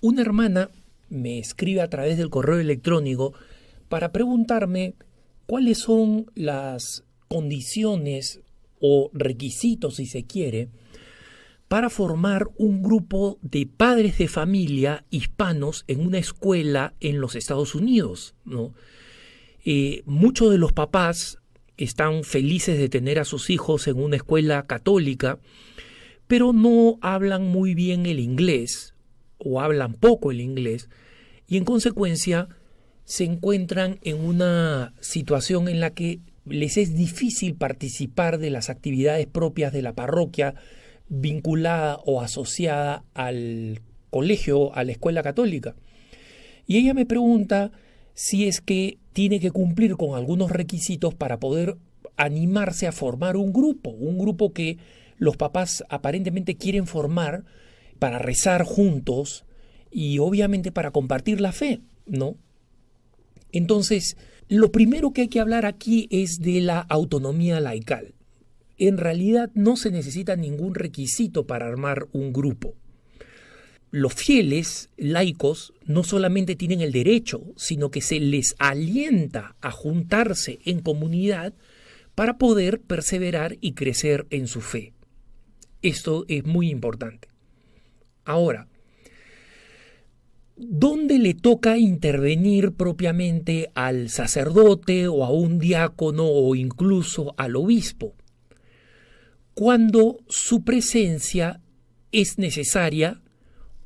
Una hermana me escribe a través del correo electrónico para preguntarme cuáles son las condiciones o requisitos, si se quiere, para formar un grupo de padres de familia hispanos en una escuela en los Estados Unidos, ¿no? Muchos de los papás están felices de tener a sus hijos en una escuela católica, pero no hablan muy bien el inglés o hablan poco el inglés y en consecuencia se encuentran en una situación en la que les es difícil participar de las actividades propias de la parroquia vinculada o asociada al colegio, a la escuela católica. Y ella me pregunta si es que tiene que cumplir con algunos requisitos para poder animarse a formar un grupo que los papás aparentemente quieren formar para rezar juntos y obviamente para compartir la fe, ¿no? Entonces, lo primero que hay que hablar aquí es de la autonomía laical. En realidad no se necesita ningún requisito para armar un grupo. Los fieles laicos no solamente tienen el derecho, sino que se les alienta a juntarse en comunidad para poder perseverar y crecer en su fe. Esto es muy importante. Ahora, ¿dónde le toca intervenir propiamente al sacerdote o a un diácono o incluso al obispo? Cuando su presencia es necesaria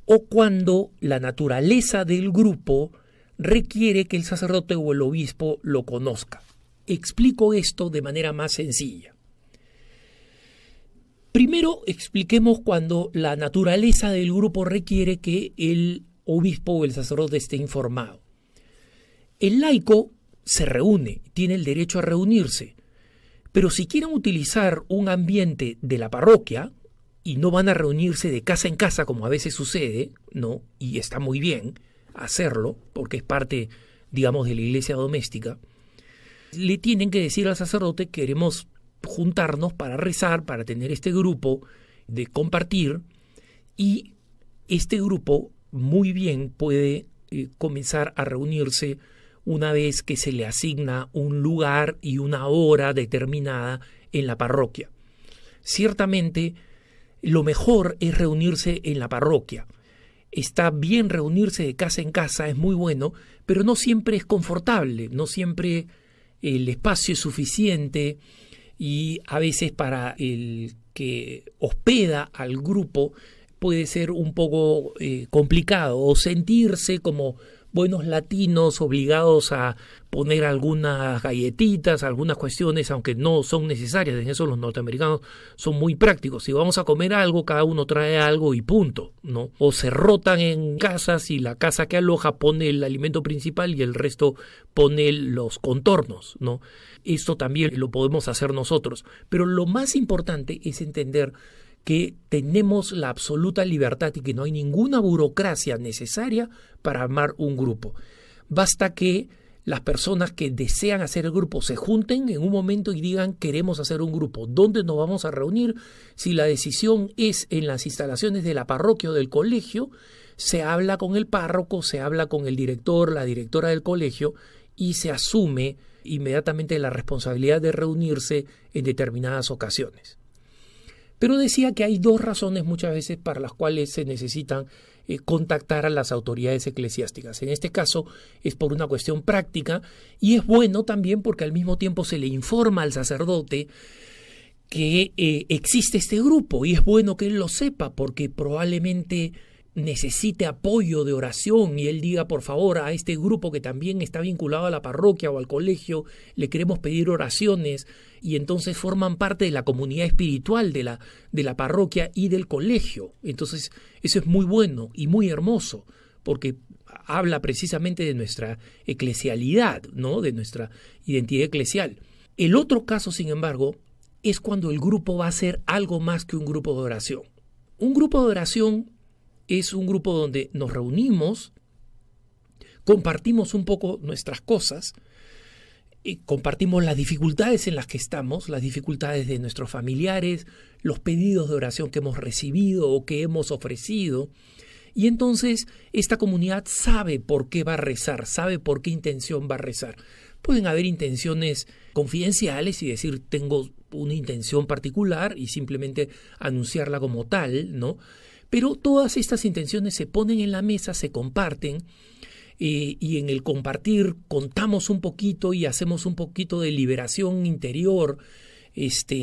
o cuando la naturaleza del grupo requiere que el sacerdote o el obispo lo conozca. Explico esto de manera más sencilla. Primero expliquemos cuando la naturaleza del grupo requiere que el obispo o el sacerdote esté informado. El laico se reúne, tiene el derecho a reunirse, pero si quieren utilizar un ambiente de la parroquia y no van a reunirse de casa en casa como a veces sucede, ¿no? Y está muy bien hacerlo porque es parte, digamos, de la iglesia doméstica, le tienen que decir al sacerdote: queremos juntarnos para rezar, para tener este grupo de compartir, y este grupo muy bien puede comenzar a reunirse una vez que se le asigna un lugar y una hora determinada en la parroquia. Ciertamente, lo mejor es reunirse en la parroquia. Está bien reunirse de casa en casa, es muy bueno, pero no siempre es confortable, no siempre el espacio es suficiente y a veces para el que hospeda al grupo puede ser un poco complicado o sentirse como buenos latinos obligados a poner algunas galletitas, algunas cuestiones, aunque no son necesarias. En eso los norteamericanos son muy prácticos. Si vamos a comer algo, cada uno trae algo y punto, ¿no? O se rotan en casas y la casa que aloja pone el alimento principal y el resto pone los contornos, ¿no? Esto también lo podemos hacer nosotros. Pero lo más importante es entender que tenemos la absoluta libertad y que no hay ninguna burocracia necesaria para armar un grupo. Basta que las personas que desean hacer el grupo se junten en un momento y digan: queremos hacer un grupo. ¿Dónde nos vamos a reunir? Si la decisión es en las instalaciones de la parroquia o del colegio, se habla con el párroco, se habla con el director, la directora del colegio y se asume inmediatamente la responsabilidad de reunirse en determinadas ocasiones. Pero decía que hay dos razones muchas veces para las cuales se necesitan contactar a las autoridades eclesiásticas. En este caso es por una cuestión práctica y es bueno también porque al mismo tiempo se le informa al sacerdote que existe este grupo y es bueno que él lo sepa porque probablemente necesite apoyo de oración y él diga: por favor, a este grupo que también está vinculado a la parroquia o al colegio le queremos pedir oraciones, y entonces forman parte de la comunidad espiritual de la parroquia y del colegio. Entonces eso es muy bueno y muy hermoso porque habla precisamente de nuestra eclesialidad, ¿no? De nuestra identidad eclesial. El otro caso, sin embargo, es cuando el grupo va a ser algo más que un grupo de oración. Un grupo de oración es un grupo donde nos reunimos, compartimos un poco nuestras cosas, compartimos las dificultades en las que estamos, las dificultades de nuestros familiares, los pedidos de oración que hemos recibido o que hemos ofrecido, Y entonces esta comunidad sabe por qué va a rezar, sabe por qué intención va a rezar. Pueden haber intenciones confidenciales y decir tengo una intención particular y simplemente anunciarla como tal, ¿no? Pero todas estas intenciones se ponen en la mesa, se comparten y en el compartir contamos un poquito y hacemos un poquito de liberación interior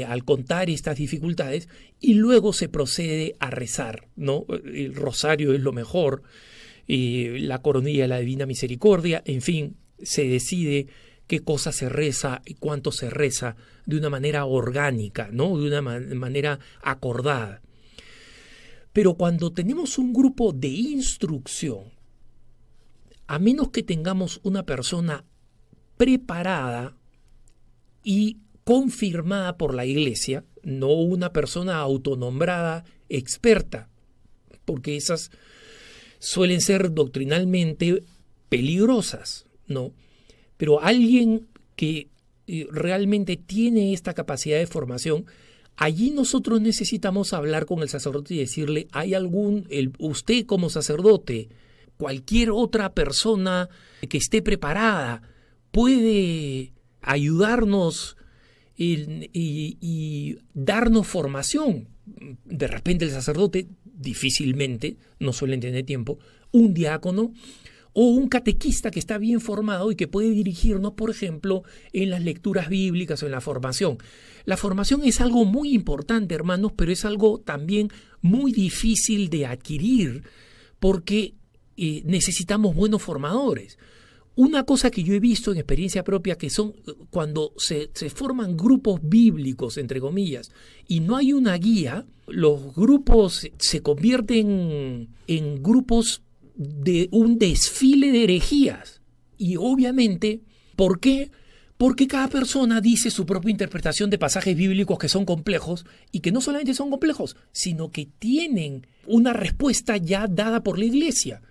al contar estas dificultades y luego se procede a rezar, ¿no? El rosario es lo mejor, la coronilla de la Divina Misericordia, en fin, se decide qué cosa se reza y cuánto se reza de una manera orgánica, ¿no? De una manera acordada. Pero cuando tenemos un grupo de instrucción, a menos que tengamos una persona preparada y confirmada por la Iglesia, no una persona autonombrada experta, porque esas suelen ser doctrinalmente peligrosas, ¿no? Pero alguien que realmente tiene esta capacidad de formación, allí nosotros necesitamos hablar con el sacerdote y decirle, usted como sacerdote, cualquier otra persona que esté preparada puede ayudarnos y darnos formación. De repente el sacerdote, difícilmente, no suelen tener tiempo, un diácono o un catequista que está bien formado y que puede dirigirnos, por ejemplo, en las lecturas bíblicas o en la formación. La formación es algo muy importante, hermanos, pero es algo también muy difícil de adquirir porque necesitamos buenos formadores. Una cosa que yo he visto en experiencia propia que son cuando se forman grupos bíblicos, entre comillas, y no hay una guía, los grupos se convierten en grupos de un desfile de herejías. Y obviamente, ¿por qué? Porque cada persona dice su propia interpretación de pasajes bíblicos que son complejos y que no solamente son complejos, sino que tienen una respuesta ya dada por la Iglesia.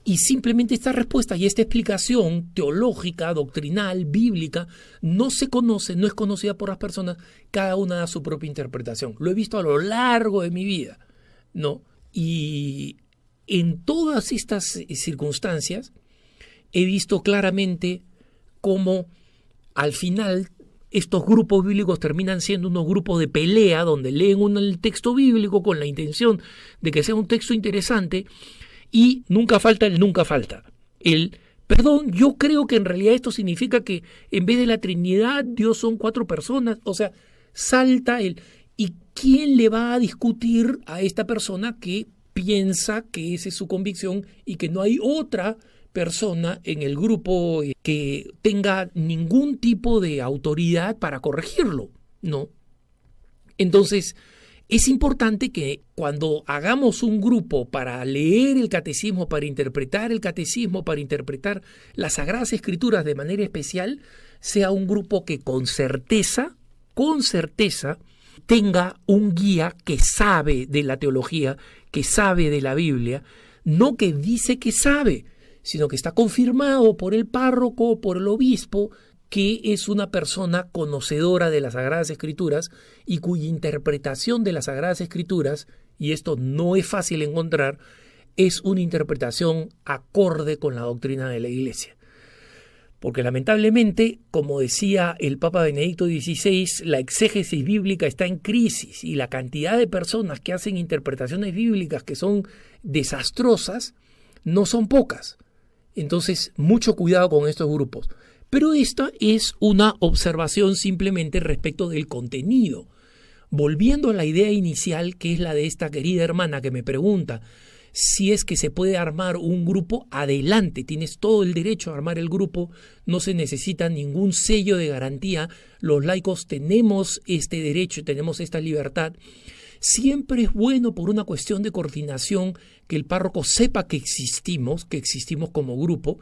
Y simplemente esta respuesta y esta explicación teológica, doctrinal, bíblica, no se conoce, no es conocida por las personas, cada una da su propia interpretación. Lo he visto a lo largo de mi vida, ¿no? Y en todas estas circunstancias he visto claramente cómo al final estos grupos bíblicos terminan siendo unos grupos de pelea donde leen el texto bíblico con la intención de que sea un texto interesante. Y nunca falta el nunca falta. Perdón, yo creo que en realidad esto significa que en vez de la Trinidad, Dios son 4 personas. O sea, salta ¿y quién le va a discutir a esta persona que piensa que esa es su convicción y que no hay otra persona en el grupo que tenga ningún tipo de autoridad para corregirlo? ¿No? Entonces, es importante que cuando hagamos un grupo para leer el catecismo, para interpretar el catecismo, para interpretar las Sagradas Escrituras de manera especial, sea un grupo que con certeza, tenga un guía que sabe de la teología, que sabe de la Biblia, no que dice que sabe, sino que está confirmado por el párroco, por el obispo, que es una persona conocedora de las Sagradas Escrituras y cuya interpretación de las Sagradas Escrituras, y esto no es fácil encontrar, es una interpretación acorde con la doctrina de la Iglesia. Porque lamentablemente, como decía el Papa Benedicto XVI, la exégesis bíblica está en crisis y la cantidad de personas que hacen interpretaciones bíblicas que son desastrosas no son pocas. Entonces, mucho cuidado con estos grupos. Pero esta es una observación simplemente respecto del contenido. Volviendo a la idea inicial, que es la de esta querida hermana que me pregunta si es que se puede armar un grupo, adelante, tienes todo el derecho a armar el grupo, no se necesita ningún sello de garantía, los laicos tenemos este derecho, tenemos esta libertad. Siempre es bueno por una cuestión de coordinación que el párroco sepa que existimos como grupo,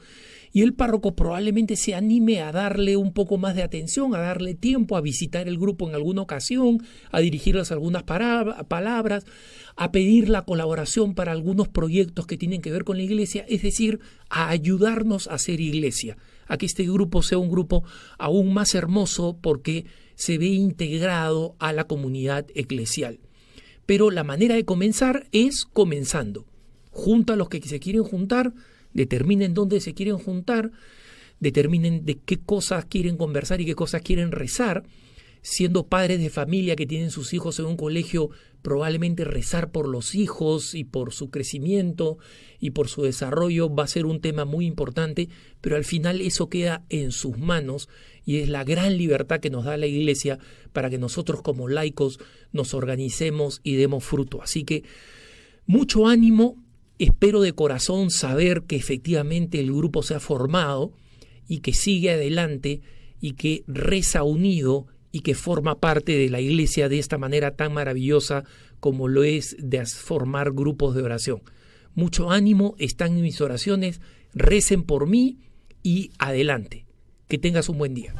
y el párroco probablemente se anime a darle un poco más de atención, a darle tiempo, a visitar el grupo en alguna ocasión, a dirigirles algunas palabras, a pedir la colaboración para algunos proyectos que tienen que ver con la Iglesia, es decir, a ayudarnos a hacer Iglesia, a que este grupo sea un grupo aún más hermoso porque se ve integrado a la comunidad eclesial. Pero la manera de comenzar es comenzando. Junta a los que se quieren juntar, determinen dónde se quieren juntar, determinen de qué cosas quieren conversar y qué cosas quieren rezar. Siendo padres de familia que tienen sus hijos en un colegio, probablemente rezar por los hijos y por su crecimiento y por su desarrollo va a ser un tema muy importante, pero al final eso queda en sus manos y es la gran libertad que nos da la Iglesia para que nosotros como laicos nos organicemos y demos fruto. Así que mucho ánimo, espero de corazón saber que efectivamente el grupo se ha formado y que sigue adelante y que reza unido y que forma parte de la Iglesia de esta manera tan maravillosa como lo es de formar grupos de oración. Mucho ánimo, están en mis oraciones, recen por mí y adelante. Que tengas un buen día.